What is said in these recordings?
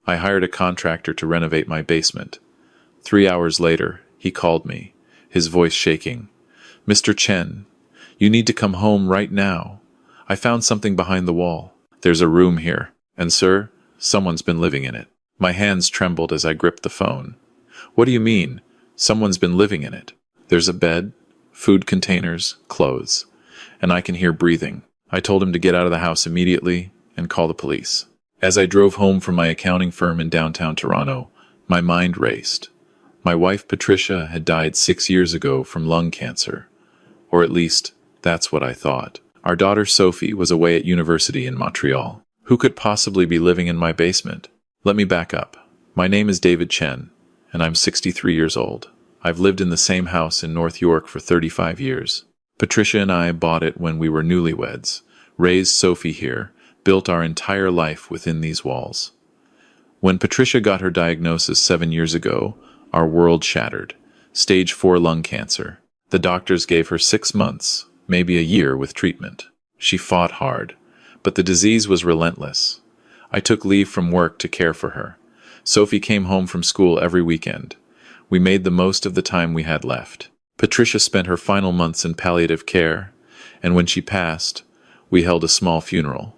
I hired a contractor to renovate my basement. 3 hours later, he called me, his voice shaking. "Mr. Chen, you need to come home right now. I found something behind the wall. There's a room here, and sir, someone's been living in it." My hands trembled as I gripped the phone. "What do you mean? Someone's been living in it?" "There's a bed, food containers, clothes, and I can hear breathing." I told him to get out of the house immediately and call the police. As I drove home from my accounting firm in downtown Toronto, my mind raced. My wife Patricia had died 6 years ago from lung cancer. Or at least, that's what I thought. Our daughter Sophie was away at university in Montreal. Who could possibly be living in my basement? Let me back up. My name is David Chen, and I'm 63 years old. I've lived in the same house in North York for 35 years. Patricia and I bought it when we were newlyweds, raised Sophie here, built our entire life within these walls. When Patricia got her diagnosis 7 years ago, our world shattered. Stage 4 lung cancer. The doctors gave her 6 months, maybe a year with treatment. She fought hard, but the disease was relentless. I took leave from work to care for her. Sophie came home from school every weekend. We made the most of the time we had left. Patricia spent her final months in palliative care, and when she passed, we held a small funeral.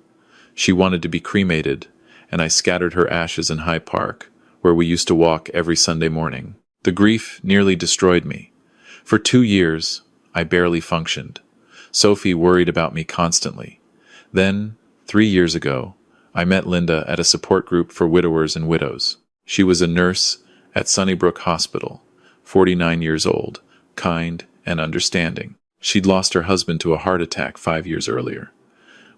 She wanted to be cremated, and I scattered her ashes in High Park, where we used to walk every Sunday morning. The grief nearly destroyed me. For 2 years, I barely functioned. Sophie worried about me constantly. Then, 3 years ago, I met Linda at a support group for widowers and widows. She was a nurse at Sunnybrook Hospital, 49 years old, kind and understanding. She'd lost her husband to a heart attack 5 years earlier.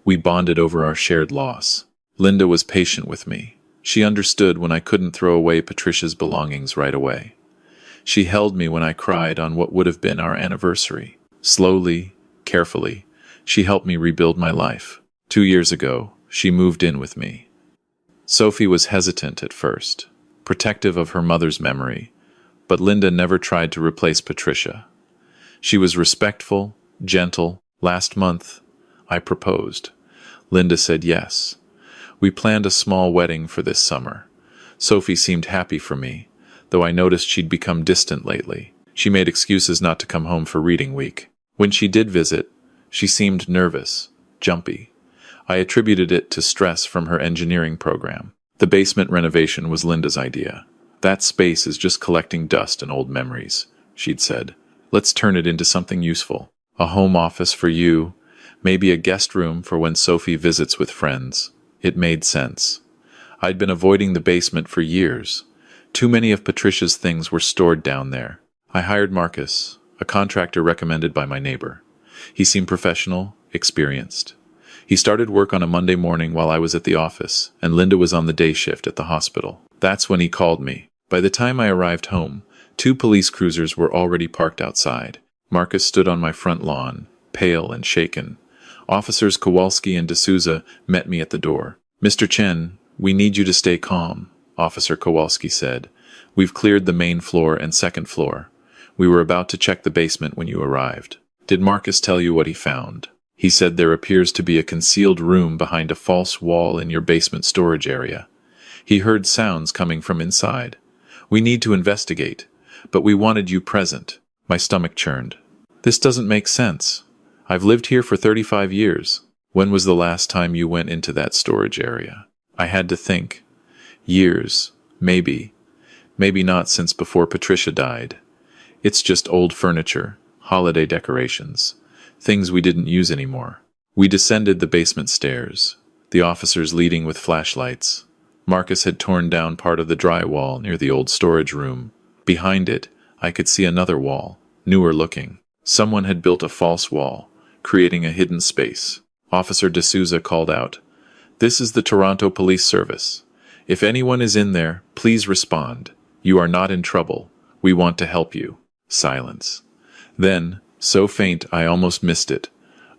We bonded over our shared loss. Linda was patient with me. She understood when I couldn't throw away Patricia's belongings right away. She held me when I cried on what would have been our anniversary. Slowly, carefully, she helped me rebuild my life. 2 years ago, she moved in with me. Sophie was hesitant at first, protective of her mother's memory, but Linda never tried to replace Patricia. She was respectful, gentle. Last month, I proposed. Linda said yes. We planned a small wedding for this summer. Sophie seemed happy for me, though I noticed she'd become distant lately. She made excuses not to come home for reading week. When she did visit, she seemed nervous, jumpy. I attributed it to stress from her engineering program. The basement renovation was Linda's idea. "That space is just collecting dust and old memories," she'd said. "Let's turn it into something useful. A home office for you, maybe a guest room for when Sophie visits with friends." It made sense. I'd been avoiding the basement for years. Too many of Patricia's things were stored down there. I hired Marcus, a contractor recommended by my neighbor. He seemed professional, experienced. He started work on a Monday morning while I was at the office, and Linda was on the day shift at the hospital. That's when he called me. By the time I arrived home, 2 police cruisers were already parked outside. Marcus stood on my front lawn, pale and shaken. Officers Kowalski and D'Souza met me at the door. "Mr. Chen, we need you to stay calm," Officer Kowalski said. "We've cleared the main floor and second floor. We were about to check the basement when you arrived." "Did Marcus tell you what he found?" "He said there appears to be a concealed room behind a false wall in your basement storage area. He heard sounds coming from inside. We need to investigate, but we wanted you present." My stomach churned. "This doesn't make sense. I've lived here for 35 years. When was the last time you went into that storage area?" I had to think. Years, maybe. Maybe not since before Patricia died. It's just old furniture, holiday decorations, things we didn't use anymore. We descended the basement stairs, the officers leading with flashlights. Marcus had torn down part of the drywall near the old storage room. Behind it, I could see another wall, newer looking. Someone had built a false wall, creating a hidden space. Officer D'Souza called out, "This is the Toronto Police Service. If anyone is in there, please respond. You are not in trouble. We want to help you." Silence. Then, so faint I almost missed it,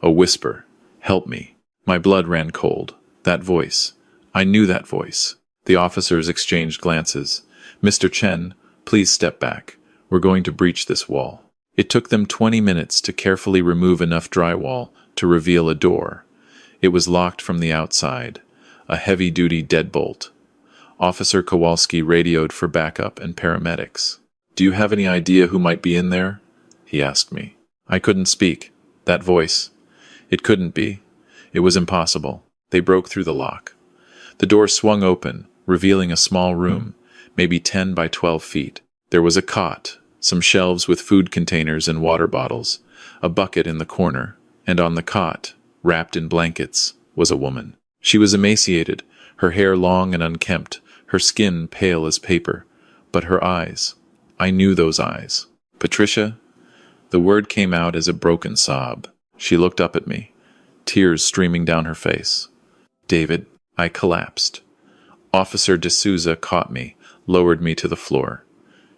a whisper, "Help me." My blood ran cold. That voice. I knew that voice. The officers exchanged glances. "Mr. Chen, please step back. We're going to breach this wall." It took them 20 minutes to carefully remove enough drywall to reveal a door. It was locked from the outside, a heavy-duty deadbolt. Officer Kowalski radioed for backup and paramedics. "Do you have any idea who might be in there?" he asked me. I couldn't speak. That voice. It couldn't be. It was impossible. They broke through the lock. The door swung open, revealing a small room, maybe 10 by 12 feet. There was a cot, some shelves with food containers and water bottles, a bucket in the corner, and on the cot, wrapped in blankets, was a woman. She was emaciated, her hair long and unkempt, her skin pale as paper. But her eyes. I knew those eyes. "Patricia?" The word came out as a broken sob. She looked up at me, tears streaming down her face. "David," I collapsed. Officer D'Souza caught me, lowered me to the floor.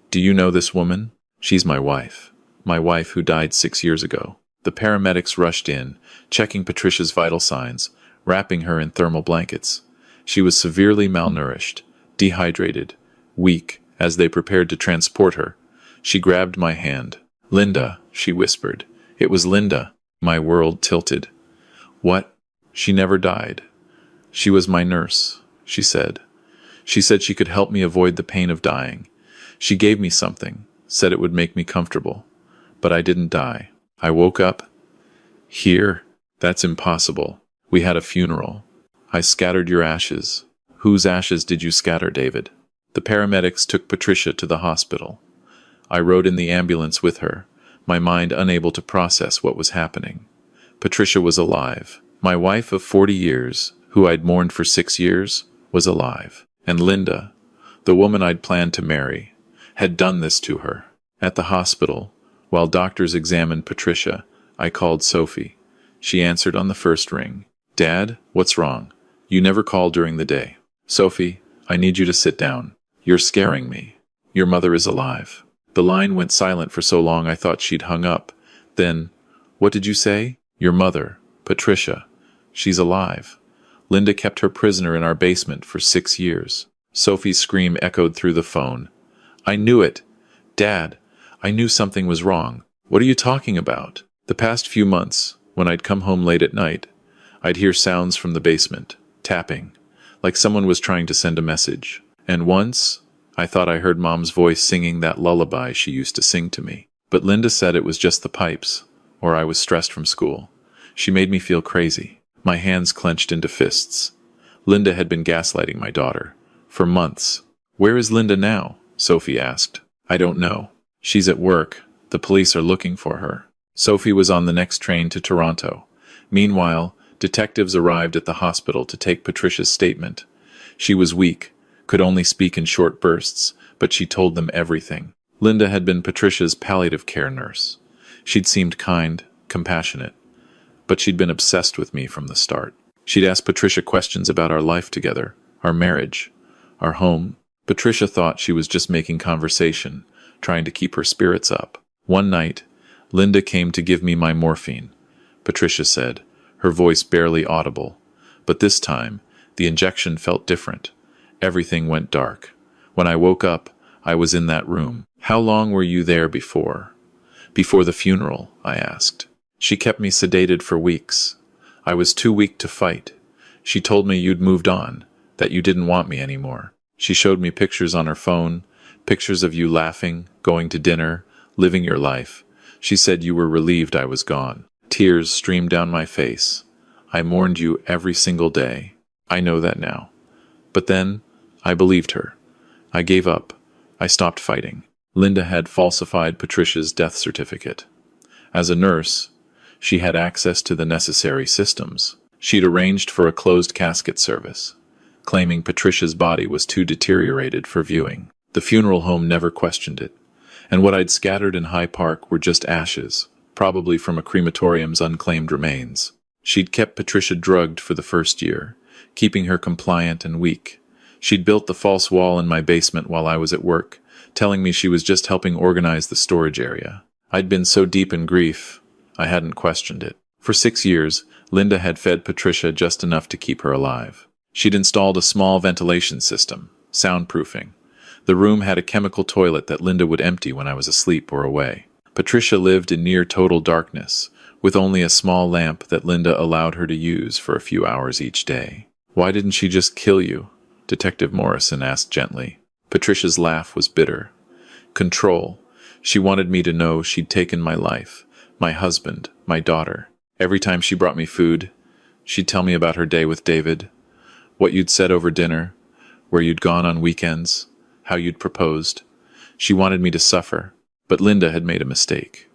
"Do you know this woman?" "She's my wife who died 6 years ago." The paramedics rushed in, checking Patricia's vital signs, wrapping her in thermal blankets. She was severely malnourished, dehydrated, weak. As they prepared to transport her, she grabbed my hand. "Linda," she whispered. It was Linda. My world tilted. "What?" "She never died. She was my nurse," she said. "She said she could help me avoid the pain of dying. She gave me something, said it would make me comfortable. But I didn't die. I woke up here. That's impossible. We had a funeral. I scattered your ashes." "Whose ashes did you scatter, David?" The paramedics took Patricia to the hospital. I rode in the ambulance with her, my mind unable to process what was happening. Patricia was alive. My wife of 40 years, who I'd mourned for 6 years, was alive. And Linda, the woman I'd planned to marry, had done this to her. At the hospital, while doctors examined Patricia, I called Sophie. She answered on the first ring. "Dad, what's wrong? You never call during the day." "Sophie, I need you to sit down. You're scaring me. Your mother is alive." The line went silent for so long I thought she'd hung up. Then, "What did you say?" "Your mother, Patricia. She's alive. Linda kept her prisoner in our basement for 6 years." Sophie's scream echoed through the phone. "I knew it! Dad, I knew something was wrong. What are you talking about?" "The past few months, when I'd come home late at night, I'd hear sounds from the basement, tapping, like someone was trying to send a message. And once, I thought I heard Mom's voice singing that lullaby she used to sing to me. But Linda said it was just the pipes, or I was stressed from school. She made me feel crazy." My hands clenched into fists. Linda had been gaslighting my daughter. For months. "Where is Linda now?" Sophie asked. "I don't know. She's at work. The police are looking for her." Sophie was on the next train to Toronto. Meanwhile, detectives arrived at the hospital to take Patricia's statement. She was weak, could only speak in short bursts, but she told them everything. Linda had been Patricia's palliative care nurse. She'd seemed kind, compassionate, but she'd been obsessed with me from the start. She'd asked Patricia questions about our life together, our marriage, our home. Patricia thought she was just making conversation, trying to keep her spirits up. One night, Linda came to give me my morphine, Patricia said, her voice barely audible. But this time, the injection felt different. Everything went dark. When I woke up, I was in that room. "How long were you there before?" "Before the funeral?" I asked. "She kept me sedated for weeks. I was too weak to fight. She told me you'd moved on, that you didn't want me anymore. She showed me pictures on her phone, pictures of you laughing, going to dinner, living your life. She said you were relieved I was gone." Tears streamed down my face. "I mourned you every single day. I know that now. But then, I believed her. I gave up. I stopped fighting." Linda had falsified Patricia's death certificate. As a nurse, she had access to the necessary systems. She'd arranged for a closed casket service, claiming Patricia's body was too deteriorated for viewing. The funeral home never questioned it, and what I'd scattered in High Park were just ashes, probably from a crematorium's unclaimed remains. She'd kept Patricia drugged for the first year, keeping her compliant and weak. She'd built the false wall in my basement while I was at work, telling me she was just helping organize the storage area. I'd been so deep in grief, I hadn't questioned it. For 6 years, Linda had fed Patricia just enough to keep her alive. She'd installed a small ventilation system, soundproofing. The room had a chemical toilet that Linda would empty when I was asleep or away. Patricia lived in near total darkness, with only a small lamp that Linda allowed her to use for a few hours each day. "Why didn't she just kill you?" Detective Morrison asked gently. Patricia's laugh was bitter. Control. She wanted me to know she'd taken my life, my husband, my daughter. Every time she brought me food, she'd tell me about her day with David, what you'd said over dinner, where you'd gone on weekends, how you'd proposed. She wanted me to suffer, but Linda had made a mistake.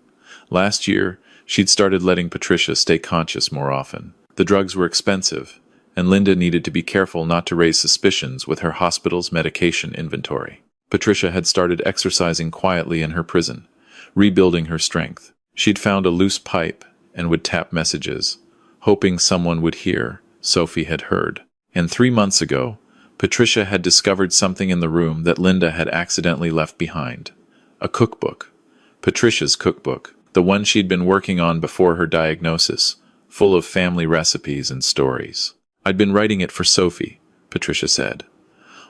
Last year, she'd started letting Patricia stay conscious more often. The drugs were expensive, and Linda needed to be careful not to raise suspicions with her hospital's medication inventory. Patricia had started exercising quietly in her prison, rebuilding her strength. She'd found a loose pipe and would tap messages, hoping someone would hear. Sophie had heard. And 3 months ago, Patricia had discovered something in the room that Linda had accidentally left behind. A cookbook. Patricia's cookbook, the one she'd been working on before her diagnosis, full of family recipes and stories. I'd been writing it for Sophie, Patricia said.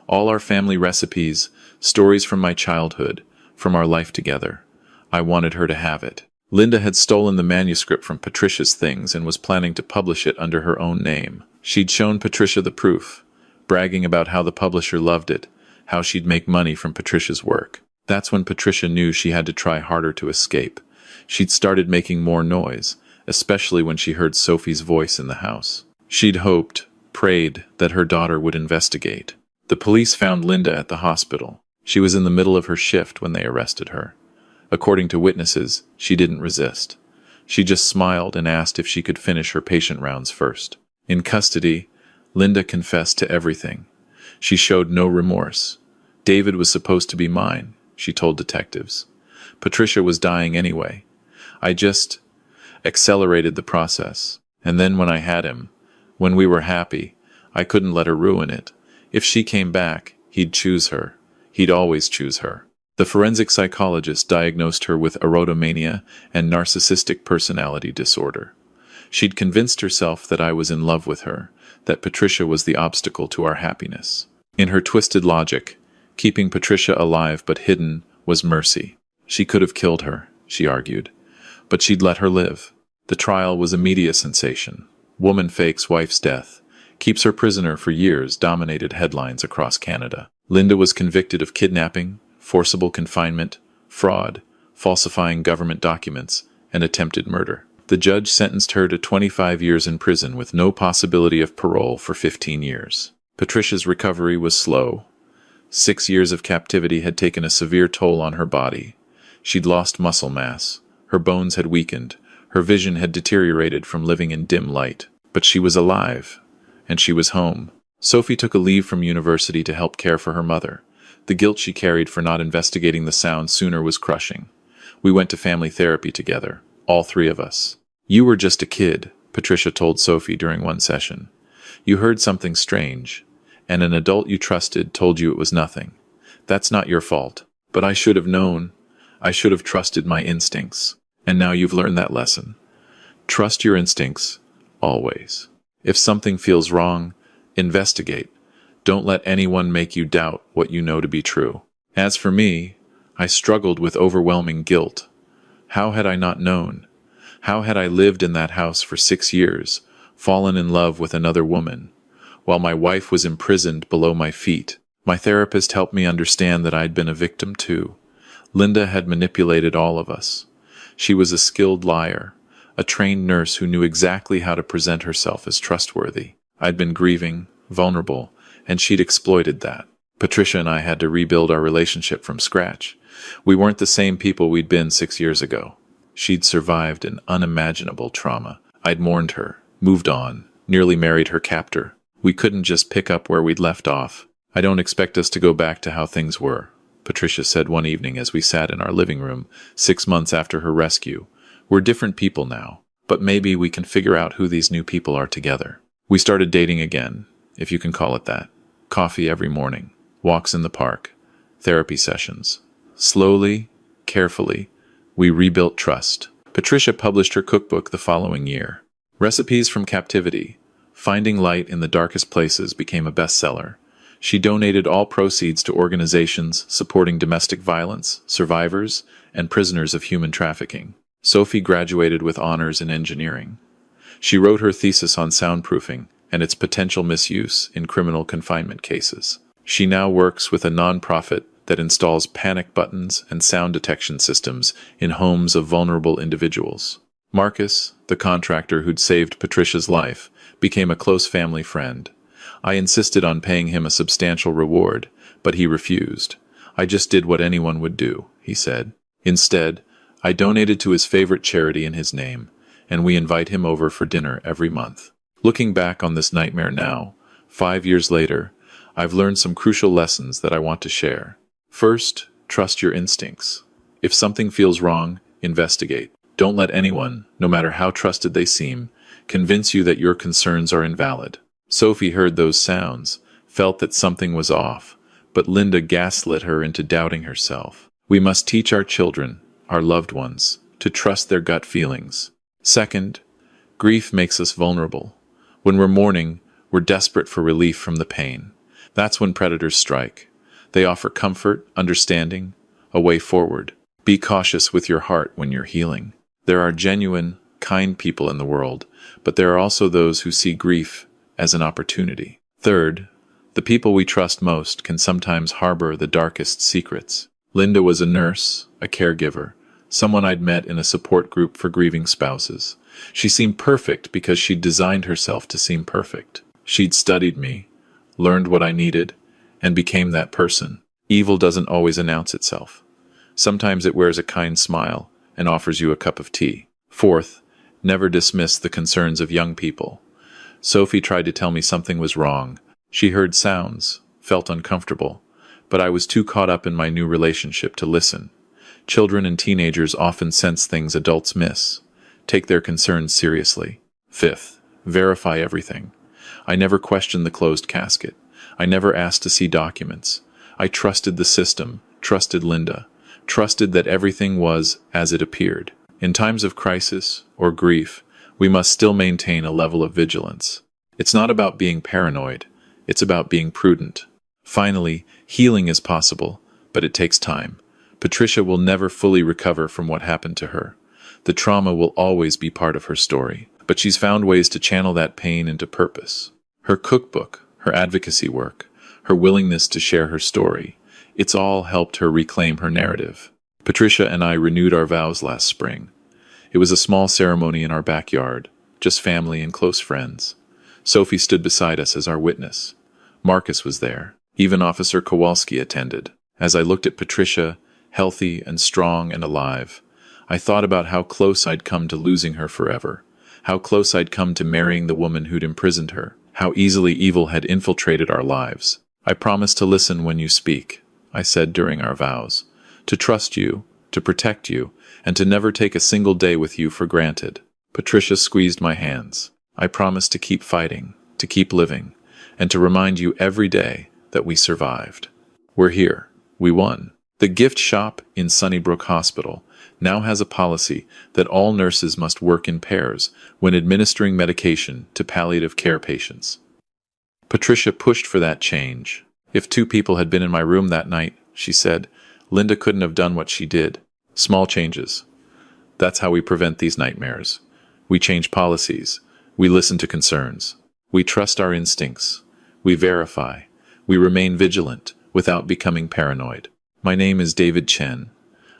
All our family recipes, stories from my childhood, from our life together. I wanted her to have it. Linda had stolen the manuscript from Patricia's things and was planning to publish it under her own name. She'd shown Patricia the proof, bragging about how the publisher loved it, how she'd make money from Patricia's work. That's when Patricia knew she had to try harder to escape. She'd started making more noise, especially when she heard Sophie's voice in the house. She'd hoped, prayed, that her daughter would investigate. The police found Linda at the hospital. She was in the middle of her shift when they arrested her. According to witnesses, she didn't resist. She just smiled and asked if she could finish her patient rounds first. In custody, Linda confessed to everything. She showed no remorse. David was supposed to be mine, she told detectives. Patricia was dying anyway. I just accelerated the process. And then when I had him, when we were happy, I couldn't let her ruin it. If she came back, he'd choose her. He'd always choose her. The forensic psychologist diagnosed her with erotomania and narcissistic personality disorder. She'd convinced herself that I was in love with her, that Patricia was the obstacle to our happiness. In her twisted logic, keeping Patricia alive but hidden was mercy. She could have killed her, she argued, but she'd let her live. The trial was a media sensation. Woman fakes wife's death, keeps her prisoner for years, dominated headlines across Canada. Linda was convicted of kidnapping, forcible confinement, fraud, falsifying government documents, and attempted murder. The judge sentenced her to 25 years in prison with no possibility of parole for 15 years. Patricia's recovery was slow. 6 years of captivity had taken a severe toll on her body. She'd lost muscle mass. Her bones had weakened. Her vision had deteriorated from living in dim light. But she was alive, and she was home. Sophie took a leave from university to help care for her mother. The guilt she carried for not investigating the sound sooner was crushing. We went to family therapy together, all 3 of us. You were just a kid, Patricia told Sophie during one session. You heard something strange, and an adult you trusted told you it was nothing. That's not your fault. But I should have known. I should have trusted my instincts. And now you've learned that lesson. Trust your instincts, always. If something feels wrong, investigate. Don't let anyone make you doubt what you know to be true. As for me, I struggled with overwhelming guilt. How had I not known? How had I lived in that house for 6 years, fallen in love with another woman, while my wife was imprisoned below my feet? My therapist helped me understand that I'd been a victim too. Linda had manipulated all of us. She was a skilled liar, a trained nurse who knew exactly how to present herself as trustworthy. I'd been grieving, vulnerable, and she'd exploited that. Patricia and I had to rebuild our relationship from scratch. We weren't the same people we'd been 6 years ago. She'd survived an unimaginable trauma. I'd mourned her, moved on, nearly married her captor. We couldn't just pick up where we'd left off. I don't expect us to go back to how things were, Patricia said one evening as we sat in our living room 6 months after her rescue. We're different people now, but maybe we can figure out who these new people are together. We started dating again, if you can call it that. Coffee every morning, walks in the park, therapy sessions. Slowly, carefully, we rebuilt trust. Patricia published her cookbook the following year. Recipes from Captivity, Finding Light in the Darkest Places became a bestseller. She donated all proceeds to organizations supporting domestic violence, survivors, and prisoners of human trafficking. Sophie graduated with honors in engineering. She wrote her thesis on soundproofing and its potential misuse in criminal confinement cases. She now works with a nonprofit that installs panic buttons and sound detection systems in homes of vulnerable individuals. Marcus, the contractor who'd saved Patricia's life, became a close family friend. I insisted on paying him a substantial reward, but he refused. "I just did what anyone would do," he said. Instead, I donated to his favorite charity in his name, and we invite him over for dinner every month. Looking back on this nightmare now, 5 years later, I've learned some crucial lessons that I want to share. First, trust your instincts. If something feels wrong, investigate. Don't let anyone, no matter how trusted they seem, convince you that your concerns are invalid. Sophie heard those sounds, felt that something was off, but Linda gaslit her into doubting herself. We must teach our children, our loved ones, to trust their gut feelings. Second, grief makes us vulnerable. When we're mourning, we're desperate for relief from the pain. That's when predators strike. They offer comfort, understanding, a way forward. Be cautious with your heart when you're healing. There are genuine, kind people in the world, but there are also those who see grief as an opportunity. Third, the people we trust most can sometimes harbor the darkest secrets. Linda was a nurse, a caregiver, someone I'd met in a support group for grieving spouses. She seemed perfect because she'd designed herself to seem perfect. She'd studied me, learned what I needed, and became that person. Evil doesn't always announce itself. Sometimes it wears a kind smile and offers you a cup of tea. Fourth, never dismiss the concerns of young people. Sophie tried to tell me something was wrong. She heard sounds, felt uncomfortable, but I was too caught up in my new relationship to listen. Children and teenagers often sense things adults miss. Take their concerns seriously. Fifth, verify everything. I never questioned the closed casket. I never asked to see documents. I trusted the system, trusted Linda, trusted that everything was as it appeared. In times of crisis or grief, we must still maintain a level of vigilance. It's not about being paranoid. It's about being prudent. Finally, healing is possible, but it takes time. Patricia will never fully recover from what happened to her. The trauma will always be part of her story, but she's found ways to channel that pain into purpose. Her cookbook, her advocacy work, her willingness to share her story, it's all helped her reclaim her narrative. Patricia and I renewed our vows last spring. It was a small ceremony in our backyard, just family and close friends. Sophie stood beside us as our witness. Marcus was there. Even Officer Kowalski attended. As I looked at Patricia, healthy and strong and alive, I thought about how close I'd come to losing her forever, how close I'd come to marrying the woman who'd imprisoned her, how easily evil had infiltrated our lives. "I promise to listen when you speak," I said during our vows, "to trust you, to protect you, and to never take a single day with you for granted." Patricia squeezed my hands. "I promise to keep fighting, to keep living, and to remind you every day that we survived. We're here. We won." The gift shop in Sunnybrook Hospital now has a policy that all nurses must work in pairs when administering medication to palliative care patients. Patricia pushed for that change. "If 2 people had been in my room that night," she said, "Linda couldn't have done what she did." Small changes. That's how we prevent these nightmares. We change policies. We listen to concerns. We trust our instincts. We verify. We remain vigilant without becoming paranoid. My name is David Chen.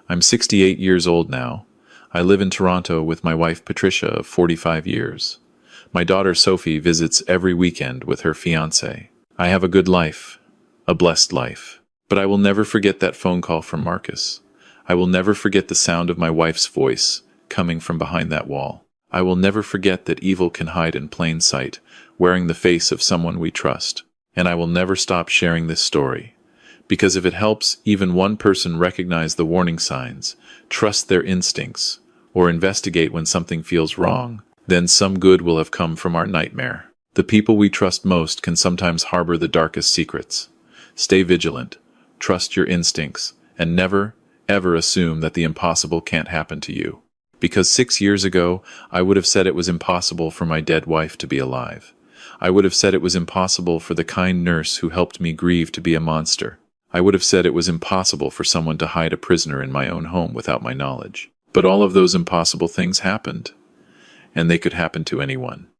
I'm 68 years old now. I live in Toronto with my wife Patricia of 45 years. My daughter Sophie visits every weekend with her fiancé. I have a good life, a blessed life. But I will never forget that phone call from Marcus. I will never forget the sound of my wife's voice coming from behind that wall. I will never forget that evil can hide in plain sight, wearing the face of someone we trust. And I will never stop sharing this story. Because if it helps even one person recognize the warning signs, trust their instincts, or investigate when something feels wrong, then some good will have come from our nightmare. The people we trust most can sometimes harbor the darkest secrets. Stay vigilant, trust your instincts, and never, ever assume that the impossible can't happen to you. Because 6 years ago, I would have said it was impossible for my dead wife to be alive. I would have said it was impossible for the kind nurse who helped me grieve to be a monster. I would have said it was impossible for someone to hide a prisoner in my own home without my knowledge. But all of those impossible things happened, and they could happen to anyone.